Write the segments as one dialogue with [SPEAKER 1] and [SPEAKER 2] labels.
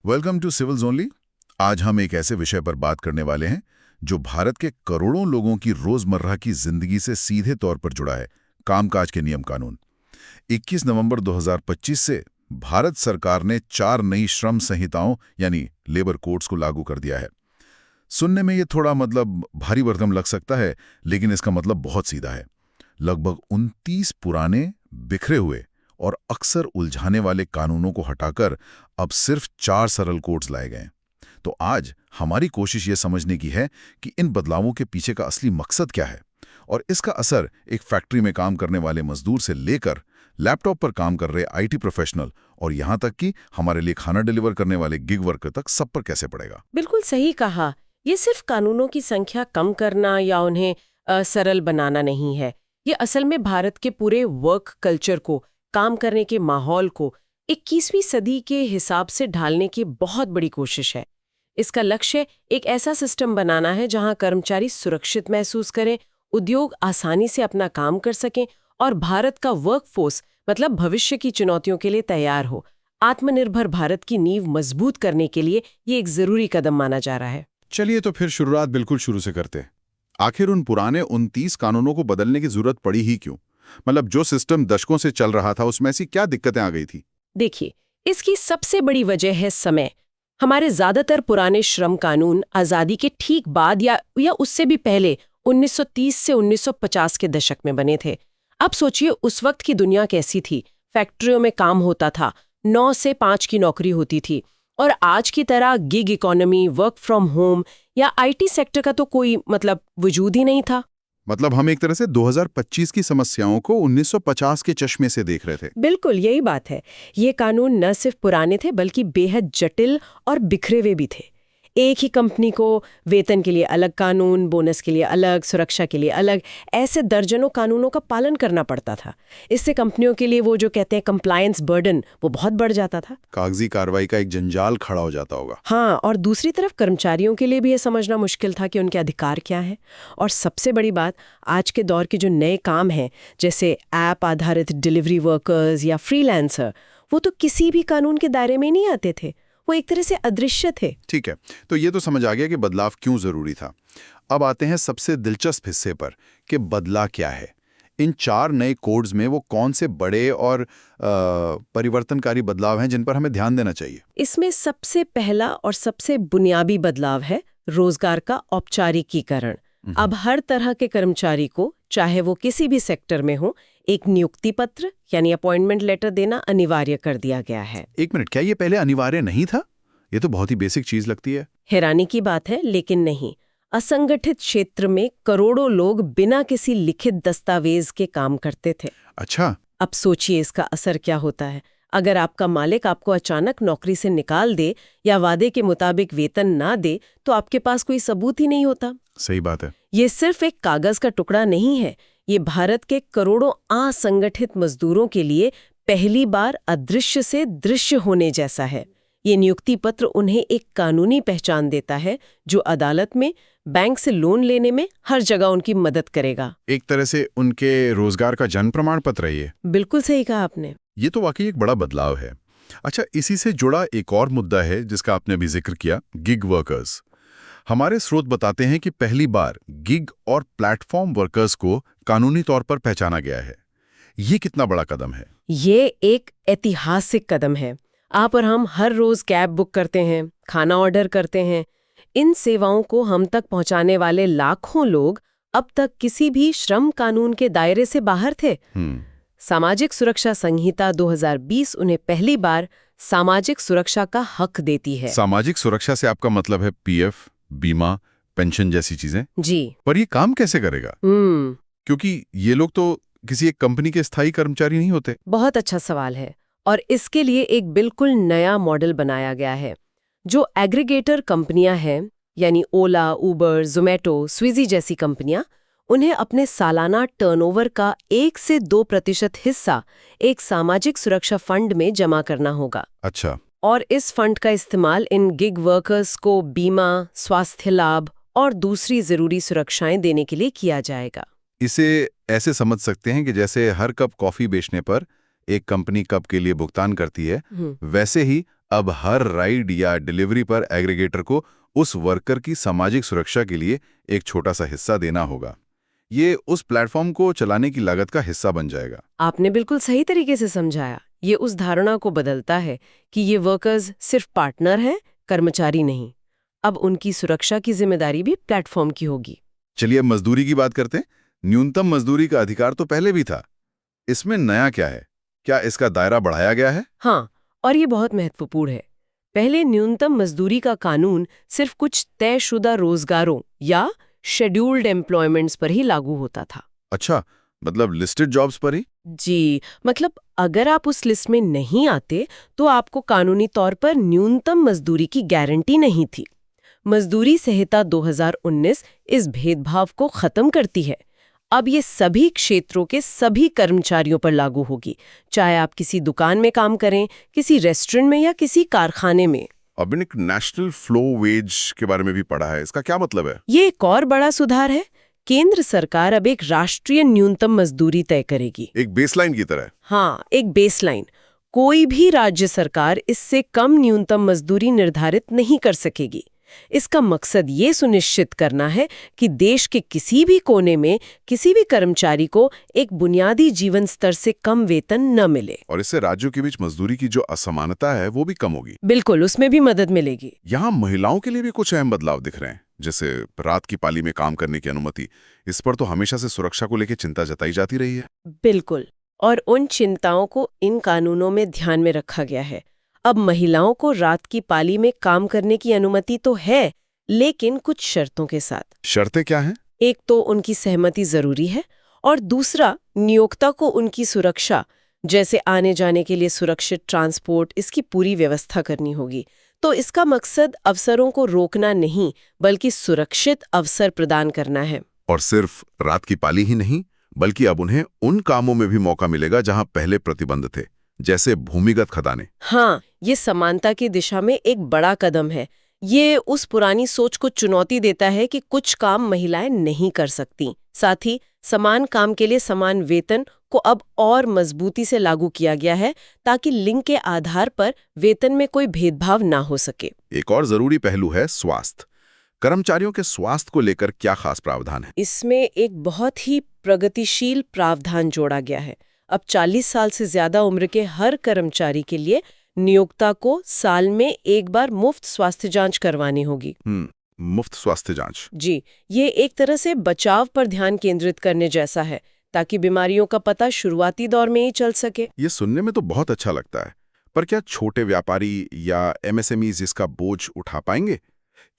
[SPEAKER 1] Welcome to civils only. आज हम एक ऐसे विषय पर बात करने वाले हैं जो भारत के करोड़ों लोगों की रोजमर्रा की जिंदगी से सीधे तौर पर जुड़ा है, कामकाज के नियम कानून। 21 नवंबर 2025 से भारत सरकार ने 4 नई श्रम संहिताओं यानी लेबर कोड्स को लागू कर दिया है। सुनने में ये थोड़ा भारी भरकम लग सकता है, लेकिन इसका मतलब बहुत सीधा है। लगभग 29 पुराने, बिखरे हुए और अक्सर उलझाने वाले कानूनों को हटाकर अब सिर्फ 4 सरल कोड्स लाए गए। तो आज हमारी कोशिश ये समझने की है कि इन बदलावों के पीछे का असली मकसद क्या है और इसका असर एक फैक्ट्री में काम करने वाले मजदूर से लेकर लैपटॉप पर काम कर रहे आईटी प्रोफेशनल और यहाँ तक कि हमारे लिए खाना डिलीवर करने वाले गिग वर्कर तक सब पर कैसे पड़ेगा।
[SPEAKER 2] बिल्कुल सही कहा। ये सिर्फ कानूनों की संख्या कम करना या उन्हें सरल बनाना नहीं है। ये असल में भारत के पूरे वर्क कल्चर को, काम करने के माहौल को 21वीं सदी के हिसाब से ढालने की बहुत बड़ी कोशिश है। इसका लक्ष्य एक ऐसा सिस्टम बनाना है जहां कर्मचारी सुरक्षित महसूस करें, उद्योग आसानी से अपना काम कर सकें और भारत का वर्कफोर्स मतलब भविष्य की चुनौतियों के लिए तैयार हो। आत्मनिर्भर भारत की नींव मजबूत करने के लिए ये एक जरूरी कदम माना जा रहा है।
[SPEAKER 3] चलिए तो फिर शुरुआत बिल्कुल शुरू से करते हैं। आखिर उन पुराने 29 कानूनों को बदलने की जरूरत पड़ी ही क्यों? जो सिस्टम दशकों से चल रहा था उसमें ऐसी क्या दिक्कतें आ गई थी?
[SPEAKER 2] देखिए, इसकी सबसे बड़ी वजह है समय। हमारे ज्यादातर पुराने श्रम कानून आजादी के ठीक बाद या उससे भी पहले 1930 से 1950 के दशक में बने थे। अब सोचिए उस वक्त की दुनिया कैसी थी। फैक्ट्रियों में काम होता था, 9 से 5 की नौकरी होती थी और आज की तरह gig economy, work from home या आईटी सेक्टर का तो कोई वजूद ही नहीं था।
[SPEAKER 3] हम एक तरह से 2025 की समस्याओं को 1950 के चश्मे से देख रहे थे।
[SPEAKER 2] बिल्कुल यही बात है। ये कानून न सिर्फ पुराने थे बल्कि बेहद जटिल और बिखरे हुए भी थे। एक ही कंपनी को वेतन के लिए अलग कानून, बोनस के लिए अलग, सुरक्षा के लिए अलग, ऐसे दर्जनों कानूनों का पालन करना पड़ता था। इससे कंपनियों के लिए वो जो कहते हैं कंप्लायंस बर्डन, वो बहुत बढ़ जाता था।
[SPEAKER 3] कागजी कार्रवाई का एक जंजाल खड़ा हो जाता होगा।
[SPEAKER 2] हाँ, और दूसरी तरफ कर्मचारियों के लिए भी ये समझना मुश्किल था कि उनके अधिकार क्या है। और सबसे बड़ी बात, आज के दौर के जो नए काम हैं जैसे ऐप आधारित डिलीवरी वर्कर्स या फ्रीलांसर, वो तो किसी भी कानून के दायरे में नहीं आते थे। वो एक तरह से अदृश्य थे।
[SPEAKER 3] ठीक है, तो ये तो समझ आ गया कि बदलाव क्यों जरूरी था। अब आते हैं सबसे दिलचस्प हिस्से पर कि बदला क्या है। इन 4 नए कोड्स में वो कौन से बड़े और परिवर्तनकारी बदलाव हैं जिन पर हमें ध्यान देना चाहिए?
[SPEAKER 2] इसमें सबसे पहला और सबसे बुनियादी बदलाव है रोजगार का औपचारिकीकरण। अब हर तरह के कर्मचारी को, चाहे वो किसी भी सेक्टर में हो, एक नियुक्ति पत्र यानी अपॉइंटमेंट लेटर देना अनिवार्य कर दिया गया है।
[SPEAKER 3] एक मिनट, क्या ये पहले अनिवार्य नहीं था? ये तो बहुत ही बेसिक चीज लगती है।
[SPEAKER 2] हैरानी की बात है, लेकिन नहीं। असंगठित क्षेत्र में करोड़ों लोग बिना किसी लिखित दस्तावेज के काम करते थे।
[SPEAKER 3] अच्छा।
[SPEAKER 2] अब सोचिए इसका असर क्या होता है। अगर आपका मालिक आपको अचानक नौकरी से निकाल दे या वादे के मुताबिक वेतन ना दे, तो आपके पास कोई सबूत ही नहीं होता।
[SPEAKER 3] सही बात है।
[SPEAKER 2] ये सिर्फ एक कागज का टुकड़ा नहीं है, ये भारत के करोड़ों असंगठित मजदूरों के लिए पहली बार अदृश्य से दृश्य होने जैसा है। ये नियुक्ति पत्र उन्हें एक कानूनी पहचान देता है जो अदालत में, बैंक से लोन लेने में, हर जगह उनकी मदद करेगा।
[SPEAKER 3] एक तरह से उनके रोजगार का जन्म प्रमाण पत्र है ये।
[SPEAKER 2] बिल्कुल सही कहा आपने।
[SPEAKER 3] ये तो वाकई एक बड़ा बदलाव है। अच्छा, इसी से जुड़ा एक और मुद्दा है जिसका आपने अभी जिक्र किया, गिग वर्कर्स। हमारे स्रोत बताते हैं कि पहली बार गिग और प्लेटफॉर्म वर्कर्स को कानूनी तौर पर पहचाना गया है। ये कितना बड़ा कदम है?
[SPEAKER 2] ये एक ऐतिहासिक कदम है। आप और हम हर रोज कैब बुक करते हैं, खाना ऑर्डर करते हैं। इन सेवाओं को हम तक पहुंचाने वाले लाखों लोग अब तक किसी भी श्रम कानून के दायरे से बाहर थे। सामाजिक सुरक्षा संहिता 2020 उन्हें पहली बार सामाजिक सुरक्षा का हक देती है।
[SPEAKER 3] सामाजिक सुरक्षा से आपका मतलब है पीएफ, बीमा, पेंशन जैसी चीजें?
[SPEAKER 2] जी।
[SPEAKER 3] पर ये काम कैसे करेगा? क्योंकि ये लोग तो किसी एक कंपनी के स्थायी कर्मचारी नहीं होते।
[SPEAKER 2] बहुत अच्छा सवाल है, और इसके लिए एक बिल्कुल नया मॉडल बनाया गया है। जो एग्रीगेटर कंपनियां हैं, यानी ओला, उबर, जोमेटो, स्विगी जैसी कंपनियां, उन्हें अपने सालाना टर्नओवर का 1 से 2% हिस्सा एक सामाजिक सुरक्षा फंड में जमा करना होगा।
[SPEAKER 3] अच्छा।
[SPEAKER 2] और इस फंड का इस्तेमाल इन गिग वर्कर्स को बीमा, स्वास्थ्य लाभ और दूसरी जरूरी सुरक्षाएं देने के लिए किया जाएगा।
[SPEAKER 3] इसे ऐसे समझ सकते हैं कि जैसे हर कप कॉफी बेचने पर एक कंपनी कप के लिए भुगतान करती है, वैसे ही अब हर राइड या डिलीवरी पर एग्रीगेटर को उस वर्कर की सामाजिक सुरक्षा के लिए एक छोटा सा हिस्सा देना होगा। ये उस प्लेटफॉर्म को चलाने की लागत का हिस्सा बन जाएगा।
[SPEAKER 2] आपने बिल्कुल सही तरीके से समझाया। ये उस धारणा को बदलता है कि ये वर्कर्स सिर्फ पार्टनर हैं, कर्मचारी नहीं। अब उनकी सुरक्षा की जिम्मेदारी भी प्लेटफॉर्म की होगी।
[SPEAKER 3] चलिए अब मजदूरी की बात करते हैं। न्यूनतम मजदूरी का अधिकार तो पहले भी था, इसमें नया क्या है? क्या इसका दायरा बढ़ाया गया है?
[SPEAKER 2] हाँ, और ये बहुत महत्वपूर्ण है। पहले न्यूनतम मजदूरी का कानून सिर्फ कुछ तयशुदा रोजगारों या शेड्यूल्ड एम्प्लॉयमेंट्स पर ही लागू होता था।
[SPEAKER 3] अच्छा, मतलब लिस्टेड जॉब्स पर ही?
[SPEAKER 2] जी, मतलब अगर आप उस लिस्ट में नहीं आते तो आपको कानूनी तौर पर न्यूनतम मजदूरी की गारंटी नहीं थी। मजदूरी संहिता 2019 इस भेदभाव को खत्म करती है। अब ये सभी क्षेत्रों के सभी कर्मचारियों पर लागू होगी, चाहे आप किसी दुकान में काम करें, किसी रेस्टोरेंट में या किसी कारखाने में।
[SPEAKER 3] अब एक नेशनल फ्लो वेज के बारे में भी पढ़ा है, इसका क्या मतलब है?
[SPEAKER 2] ये एक और बड़ा सुधार है। केंद्र सरकार अब एक राष्ट्रीय न्यूनतम मजदूरी तय करेगी।
[SPEAKER 3] एक बेसलाइन की तरह?
[SPEAKER 2] हाँ, एक बेसलाइन। कोई भी राज्य सरकार इससे कम न्यूनतम मजदूरी निर्धारित नहीं कर सकेगी। इसका मकसद ये सुनिश्चित करना है कि देश के किसी भी कोने में किसी भी कर्मचारी को एक बुनियादी जीवन स्तर से कम वेतन न मिले।
[SPEAKER 3] और इससे राज्यों के बीच मजदूरी की जो असमानता है वो भी कम होगी।
[SPEAKER 2] बिल्कुल, उसमें भी मदद मिलेगी।
[SPEAKER 3] यहाँ महिलाओं के लिए भी कुछ अहम बदलाव दिख रहे हैं, जैसे रात की पाली में काम करने की अनुमति। इस पर तो हमेशा से सुरक्षा को लेकर चिंता जताई जाती रही है।
[SPEAKER 2] बिल्कुल, और उन चिंताओं को इन कानूनों में ध्यान में रखा गया है। अब महिलाओं को रात की पाली में काम करने की अनुमति तो है, लेकिन कुछ शर्तों के साथ।
[SPEAKER 3] शर्तें क्या हैं?
[SPEAKER 2] एक तो उनकी सहमति जरूरी है, और दूसरा नियोक्ता को उनकी सुरक्षा, जैसे आने जाने के लिए सुरक्षित ट्रांसपोर्ट, इसकी पूरी व्यवस्था करनी होगी। तो इसका मकसद अवसरों को रोकना नहीं, बल्कि सुरक्षित अवसर प्रदान करना है।
[SPEAKER 3] और सिर्फ रात की पाली ही नहीं, बल्कि अब उन्हें उन कामों में भी मौका मिलेगा जहां पहले प्रतिबंध थे, जैसे भूमिगत खदानें।
[SPEAKER 2] हाँ, ये समानता की दिशा में एक बड़ा कदम है। ये उस पुरानी सोच को चुनौती देता है कि कुछ काम महिलाएं नहीं कर सकती। साथ ही समान काम के लिए समान वेतन को अब और मजबूती से लागू किया गया है, ताकि लिंग के आधार पर वेतन में कोई भेदभाव ना हो सके।
[SPEAKER 3] एक और जरूरी पहलू है स्वास्थ्य। कर्मचारियों के स्वास्थ्य को लेकर क्या खास प्रावधान है?
[SPEAKER 2] इसमें एक बहुत ही प्रगतिशील प्रावधान जोड़ा गया है। अब 40 साल से ज्यादा उम्र के हर कर्मचारी के लिए नियोक्ता को साल में एक बार मुफ्त स्वास्थ्य जांच करवानी होगी।
[SPEAKER 3] मुफ्त स्वास्थ्य जांच?
[SPEAKER 2] जी, ये एक तरह से बचाव पर ध्यान केंद्रित करने जैसा है, ताकि बीमारियों का पता शुरुआती दौर में ही चल सके।
[SPEAKER 3] ये सुनने में तो बहुत अच्छा लगता है, पर क्या छोटे व्यापारी या एमएसएमईज इसका बोझ उठा पाएंगे?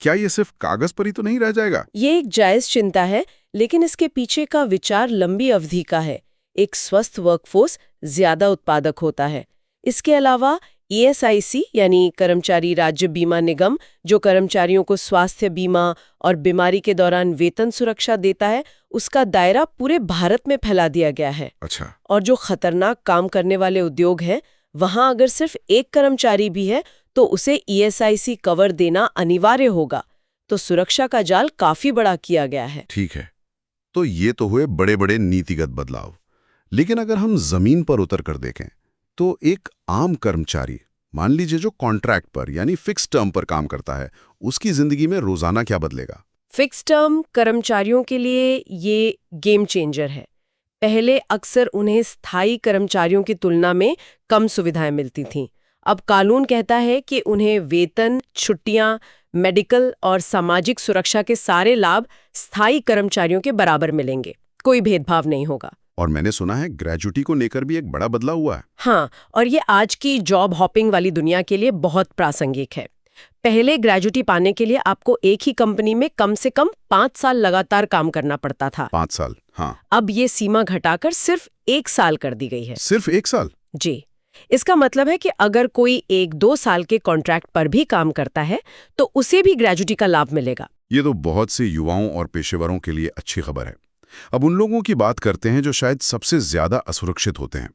[SPEAKER 3] क्या ये सिर्फ कागज पर ही तो नहीं रह जाएगा?
[SPEAKER 2] ये एक जायज चिंता है, लेकिन इसके पीछे का विचार लंबी अवधि का है। एक स्वस्थ वर्कफोर्स ज्यादा उत्पादक होता है। इसके अलावा ESIC यानी कर्मचारी राज्य बीमा निगम, जो कर्मचारियों को स्वास्थ्य बीमा और बीमारी के दौरान वेतन सुरक्षा देता है, उसका दायरा पूरे भारत में फैला दिया गया है।
[SPEAKER 3] अच्छा।
[SPEAKER 2] और जो खतरनाक काम करने वाले उद्योग हैं, वहां अगर सिर्फ एक कर्मचारी भी है तो उसे ESIC कवर देना अनिवार्य होगा। तो सुरक्षा का जाल काफी बड़ा किया गया है।
[SPEAKER 3] ठीक है, तो ये तो हुए बड़े बड़े नीतिगत बदलाव। लेकिन अगर हम जमीन पर उतर कर देखें तो एक आम कर्मचारी, मान लीजिए जो कॉन्ट्रैक्ट पर यानी फिक्स टर्म पर काम करता है, उसकी जिंदगी में रोजाना क्या बदलेगा?
[SPEAKER 2] फिक्स टर्म कर्मचारियों के लिए ये गेम चेंजर है। पहले अक्सर उन्हें स्थायी कर्मचारियों की तुलना में कम सुविधाएं मिलती थीं। अब कानून कहता है कि उन्हें वेतन, छुट्टियां, मेडिकल और सामाजिक सुरक्षा के सारे लाभ स्थायी कर्मचारियों के बराबर मिलेंगे। कोई भेदभाव नहीं होगा।
[SPEAKER 3] और मैंने सुना है ग्रेजुटी को लेकर भी एक बड़ा बदलाव हुआ है।
[SPEAKER 2] हाँ, और ये आज की जॉब हॉपिंग वाली दुनिया के लिए बहुत प्रासंगिक है। पहले ग्रेजुटी पाने के लिए आपको एक ही कंपनी में कम से कम 5 साल लगातार काम करना पड़ता था।
[SPEAKER 3] 5 साल? हाँ।
[SPEAKER 2] अब ये सीमा घटाकर सिर्फ 1 साल कर दी गई है।
[SPEAKER 3] सिर्फ 1 साल?
[SPEAKER 2] जी। इसका मतलब है कि अगर कोई 1-2 साल के कॉन्ट्रैक्ट पर भी काम करता है तो उसे भी ग्रेजुटी का लाभ मिलेगा।
[SPEAKER 3] ये तो बहुत से युवाओं और पेशेवरों के लिए अच्छी खबर है। अब उन लोगों की बात करते हैं जो शायद सबसे ज्यादा असुरक्षित होते हैं,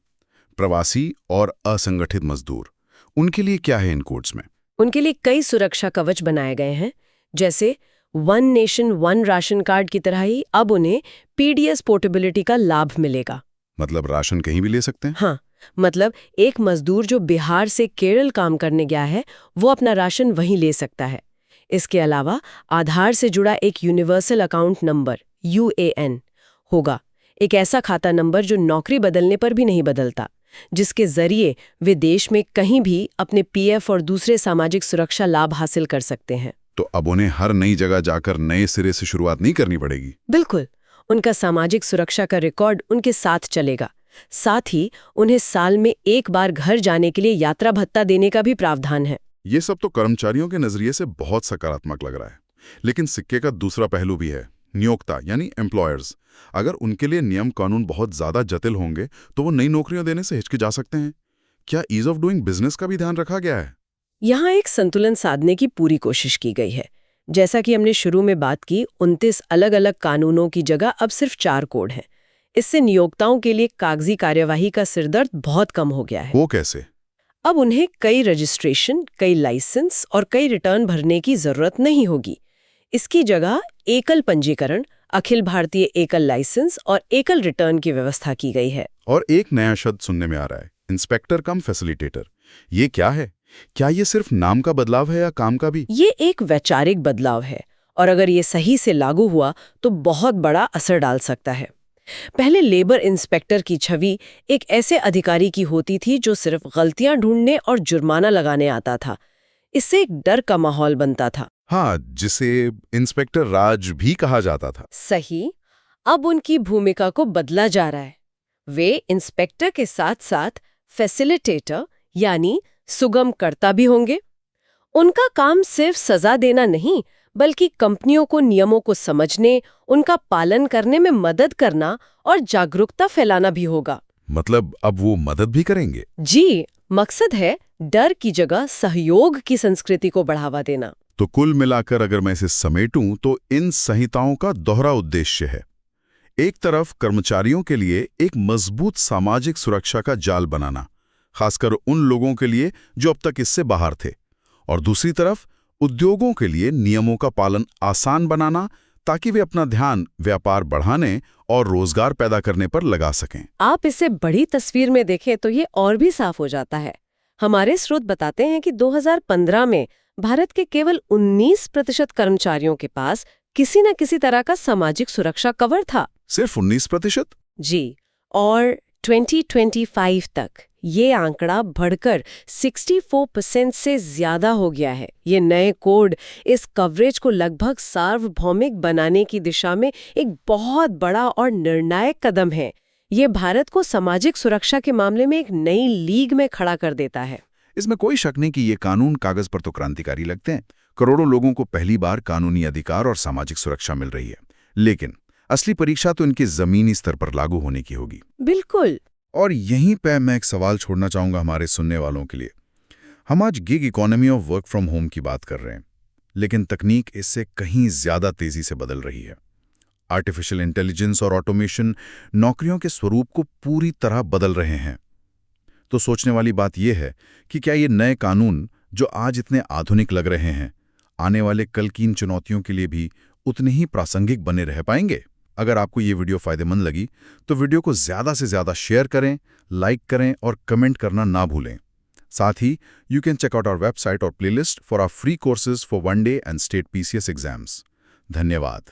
[SPEAKER 3] प्रवासी और असंगठित मजदूर। उनके लिए क्या है इन कोड्स में?
[SPEAKER 2] उनके लिए कई सुरक्षा कवच बनाए गए हैं। जैसे one nation one ration card की तरह ही अब उन्हें PDS पोर्टेबिलिटी का लाभ मिलेगा।
[SPEAKER 3] मतलब राशन कहीं भी ले सकते हैं?
[SPEAKER 2] हाँ, मतलब एक मजदूर जो बिहार से केरल काम करने गया है वो अपना राशन वहीं ले सकता है। इसके अलावा आधार से जुड़ा एक यूनिवर्सल अकाउंट नंबर UAN होगा, एक ऐसा खाता नंबर जो नौकरी बदलने पर भी नहीं बदलता, जिसके जरिए वे देश में कहीं भी अपने PF और दूसरे सामाजिक सुरक्षा लाभ हासिल कर सकते हैं।
[SPEAKER 3] तो अब उन्हें हर नई जगह जाकर नए सिरे से शुरुआत नहीं करनी पड़ेगी।
[SPEAKER 2] बिल्कुल, उनका सामाजिक सुरक्षा का रिकॉर्ड उनके साथ चलेगा। साथ ही उन्हें साल में एक बार घर जाने के लिए यात्रा भत्ता देने का भी प्रावधान है।
[SPEAKER 3] ये सब तो कर्मचारियों के नजरिए से बहुत सकारात्मक लग रहा है, लेकिन सिक्के का दूसरा पहलू भी है, नियोक्ता यानी एम्प्लॉयर्स। अगर उनके लिए नियम कानून बहुत ज्यादा जटिल होंगे तो वो नई नौकरियां देने से हिचकिचा सकते हैं। क्या ईज ऑफ डूइंग बिजनेस का भी ध्यान रखा गया है?
[SPEAKER 2] यहाँ एक संतुलन साधने की पूरी कोशिश की गई है। जैसा कि हमने शुरू में बात की, 29 अलग अलग कानूनों की जगह अब सिर्फ 4 कोड हैं। इससे नियोक्ताओं के लिए कागजी कार्यवाही का सिरदर्द बहुत कम हो गया है।
[SPEAKER 3] वो कैसे?
[SPEAKER 2] अब उन्हें कई रजिस्ट्रेशन, कई लाइसेंस और कई रिटर्न भरने की जरूरत नहीं होगी। इसकी जगह एकल पंजीकरण, अखिल भारतीय एकल लाइसेंस और एकल रिटर्न की व्यवस्था की गई है।
[SPEAKER 3] और एक नया शब्द सुनने में आ रहा है, इंस्पेक्टर कम फैसिलिटेटर। ये क्या है? क्या ये सिर्फ नाम का बदलाव है या काम का भी?
[SPEAKER 2] ये एक वैचारिक बदलाव है और अगर ये सही से लागू हुआ तो बहुत बड़ा असर डाल सकता है। पहले लेबर इंस्पेक्टर की छवि एक ऐसे अधिकारी की होती थी जो सिर्फ गलतियां ढूंढने और जुर्माना लगाने आता था। इससे एक डर का माहौल बनता था।
[SPEAKER 3] हाँ, जिसे इंस्पेक्टर राज भी कहा जाता था।
[SPEAKER 2] सही। अब उनकी भूमिका को बदला जा रहा है। वे इंस्पेक्टर के साथ साथ फैसिलिटेटर यानी सुगमकर्ता भी होंगे। उनका काम सिर्फ सजा देना नहीं, बल्कि कंपनियों को नियमों को समझने, उनका पालन करने में मदद करना और जागरूकता फैलाना भी होगा।
[SPEAKER 3] मतलब अब वो मदद भी करेंगे?
[SPEAKER 2] जी, मकसद है डर की जगह सहयोग की संस्कृति को बढ़ावा देना।
[SPEAKER 3] तो कुल मिलाकर अगर मैं इसे समेटूं तो इन संहिताओं का दोहरा उद्देश्य है। एक तरफ कर्मचारियों के लिए एक मजबूत सामाजिक सुरक्षा का जाल बनाना, खासकर उन लोगों के लिए जो अब तक इससे बाहर थे, और दूसरी तरफ उद्योगों के लिए नियमों का पालन आसान बनाना ताकि वे अपना ध्यान व्यापार बढ़ाने और रोजगार पैदा करने पर लगा सकें।
[SPEAKER 2] आप इसे बड़ी तस्वीर में देखें तो ये और भी साफ हो जाता है। हमारे स्रोत बताते हैं कि 2015 में भारत के केवल 19% कर्मचारियों के पास किसी न किसी तरह का सामाजिक सुरक्षा कवर था।
[SPEAKER 3] सिर्फ 19%?
[SPEAKER 2] जी, और 2025 तक ये आंकड़ा बढ़कर 64% से ज्यादा हो गया है। ये नए कोड इस कवरेज को लगभग सार्वभौमिक बनाने की दिशा में एक बहुत बड़ा और निर्णायक कदम है। ये भारत को सामाजिक सुरक्षा के मामले में एक नई लीग में खड़ा कर देता है।
[SPEAKER 1] इसमें कोई शक नहीं कि ये कानून कागज पर तो क्रांतिकारी लगते हैं। करोड़ों लोगों को पहली बार कानूनी अधिकार और सामाजिक सुरक्षा मिल रही है, लेकिन असली परीक्षा तो इनके जमीनी स्तर पर लागू होने की होगी।
[SPEAKER 2] बिल्कुल।
[SPEAKER 1] और यहीं पे मैं एक सवाल छोड़ना चाहूंगा हमारे सुनने वालों के लिए। हम आज gig economy of work from home की बात कर रहे हैं, लेकिन तकनीक इससे कहीं ज्यादा तेजी से बदल रही है। आर्टिफिशियल इंटेलिजेंस और ऑटोमेशन नौकरियों के स्वरूप को पूरी तरह बदल रहे हैं। तो सोचने वाली बात यह है कि क्या ये नए कानून जो आज इतने आधुनिक लग रहे हैं, आने वाले कल की इन चुनौतियों के लिए भी उतने ही प्रासंगिक बने रह पाएंगे? अगर आपको ये वीडियो फायदेमंद लगी तो वीडियो को ज़्यादा से ज़्यादा शेयर करें, लाइक करें और कमेंट करना ना भूलें। साथ ही you can check out our website और playlist for our free courses for 1 day and state PCS exams. धन्यवाद।